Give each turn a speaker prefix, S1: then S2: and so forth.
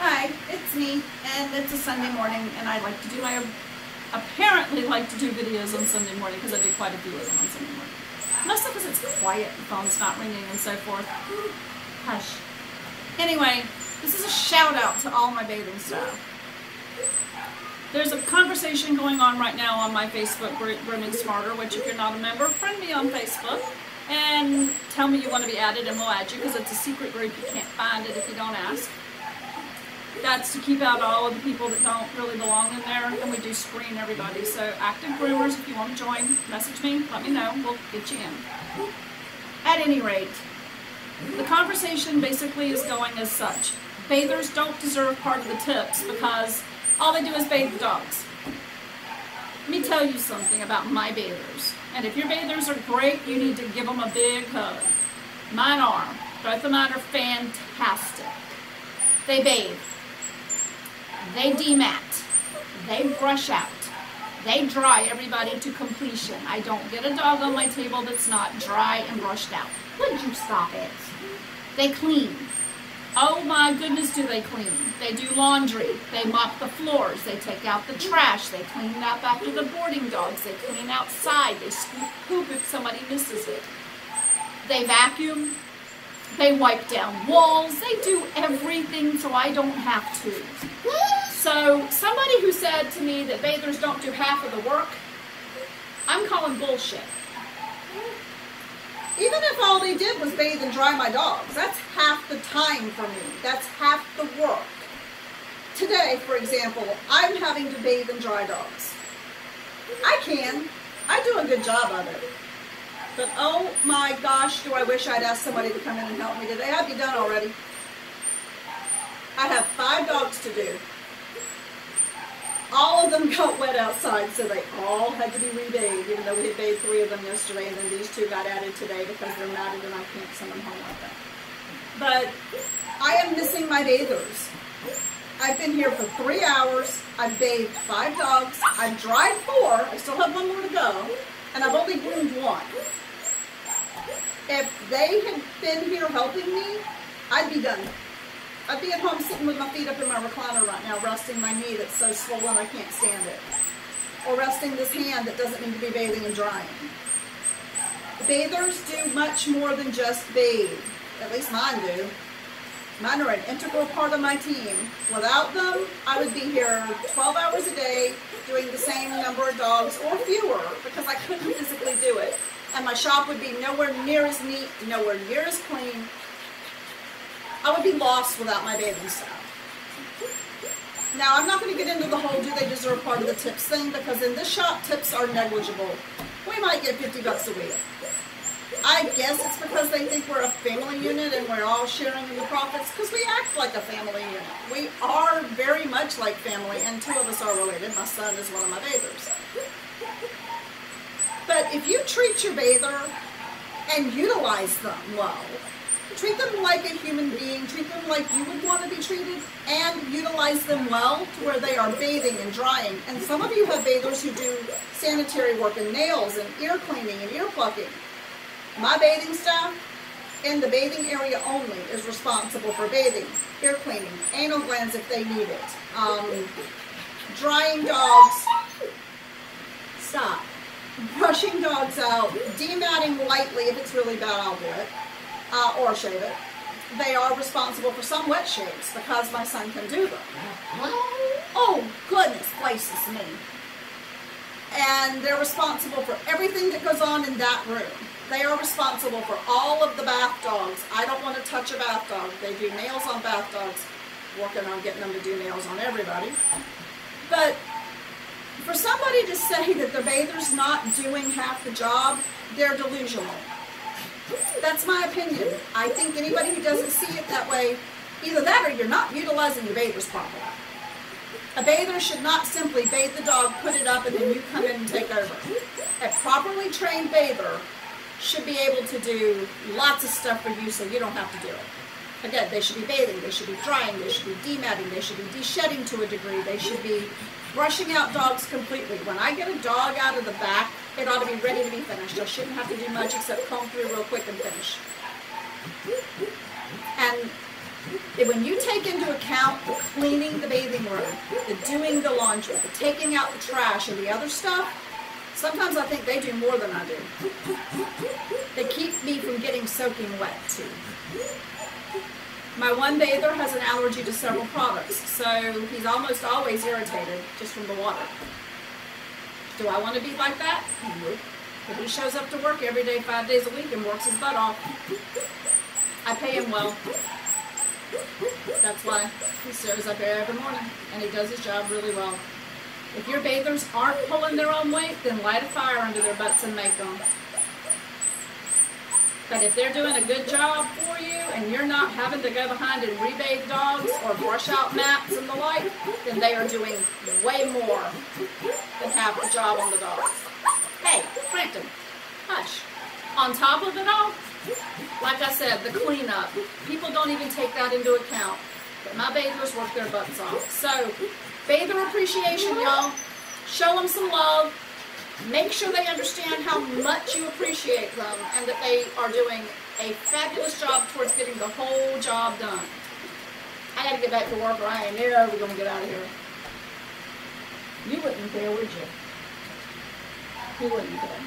S1: Hi, it's me, and it's a Sunday morning, and I apparently like to do videos on Sunday morning because I do quite a few of them on Sunday morning. Mostly because it's quiet, the phone's not ringing and so forth. Hush. Anyway, this is a shout out to all my bathing stuff. There's a conversation going on right now on my Facebook group, Grooming Smarter, which if you're not a member, friend me on Facebook and tell me you want to be added and we'll add you because it's a secret group. You can't find it if you don't ask. That's to keep out all of the people that don't really belong in there, and we do screen everybody. So active groomers, if you want to join, message me, let me know, we'll get you in. At any rate, the conversation basically is going as such. Bathers don't deserve part of the tips because all they do is bathe the dogs. Let me tell you something about my bathers. And if your bathers are great, you need to give them a big hug. Mine are. Both of mine are fantastic. They bathe. They demat. They brush out. They dry everybody to completion. I don't get a dog on my table that's not dry and brushed out. Would you stop it? They clean. Oh my goodness, do they clean. They do laundry. They mop the floors. They take out the trash. They clean up after the boarding dogs. They clean outside. They scoop poop if somebody misses it. They vacuum. They wipe down walls. They do everything so I don't have to. So somebody who said to me that bathers don't do half of the work, I'm calling bullshit. Even if all they did was bathe and dry my dogs, that's half the time for me. That's half the work. Today, for example, I'm having to bathe and dry dogs. I do a good job of it. But oh my gosh, do I wish I'd asked somebody to come in and help me today. I'd be done already. I have 5 dogs to do. All of them got wet outside, so they all had to be rebathed, even though we had bathed 3 of them yesterday, and then these 2 got added today because they're matted and I can't send them home like that. But I am missing my bathers. I've been here for 3 hours. I've bathed 5 dogs. I've dried 4. I still have 1 more to go. And I've only groomed 1. If they had been here helping me, I'd be done. I'd be at home sitting with my feet up in my recliner right now, resting my knee that's so swollen I can't stand it. Or resting this hand that doesn't need to be bathing and drying. Bathers do much more than just bathe. At least mine do. Mine are an integral part of my team. Without them, I would be here 12 hours a day doing the same number of dogs or fewer because I couldn't physically do it. And my shop would be nowhere near as neat, nowhere near as clean. I would be lost without my bathing staff. Now, I'm not going to get into the whole do they deserve part of the tips thing because in this shop, tips are negligible. We might get $50 a week. I guess it's because they think we're a family unit and we're all sharing in the profits because we act like a family unit. We are very much like family, and 2 of us are related. My son is one of my bathers. But if you treat your bather and utilize them well, treat them like a human being, treat them like you would want to be treated, and utilize them well to where they are bathing and drying. And some of you have bathers who do sanitary work and nails and ear cleaning and ear plucking. My bathing staff, in the bathing area only, is responsible for bathing, ear cleaning, anal glands if they need it, drying dogs, stop, brushing dogs out, dematting lightly if it's really bad, I'll do it. Or shave it. They are responsible for some wet shaves because my son can do them. Oh, goodness gracious me. And they're responsible for everything that goes on in that room. They are responsible for all of the bath dogs. I don't want to touch a bath dog. They do nails on bath dogs. Working on getting them to do nails on everybody. But for somebody to say that the bather's not doing half the job, they're delusional. That's my opinion. I think anybody who doesn't see it that way, either that or you're not utilizing your bathers properly. A bather should not simply bathe the dog, put it up, and then you come in and take over. A properly trained bather should be able to do lots of stuff for you so you don't have to do it. Again, they should be bathing, they should be drying, they should be dematting, they should be de-shedding to a degree, they should be brushing out dogs completely. When I get a dog out of the back, it ought to be ready to be finished. I shouldn't have to do much except comb through real quick and finish. And When you take into account the cleaning the bathing room, the doing the laundry, the taking out the trash and the other stuff, sometimes I think they do more than I do. They keep me from getting soaking wet too. My one bather has an allergy to several products, so he's almost always irritated just from the water. Do I want to be like that? Nope. But he shows up to work every day, 5 days a week, and works his butt off. I pay him well. That's why he shows up every morning, and he does his job really well. If your bathers aren't pulling their own weight, then light a fire under their butts and make them. But if they're doing a good job for you, and you're not having to go behind and rebathe dogs or brush out mats and the like, then they are doing way more than half the job on the dogs. Hey, Frampton, hush. On top of it all, like I said, the cleanup. People don't even take that into account. But my bathers work their butts off. So, bather appreciation, y'all. Show them some love. Make sure they understand how much you appreciate them and that they are doing a fabulous job towards getting the whole job done. I gotta get back to work or I ain't never gonna get out of here. You wouldn't care, would you? You wouldn't care.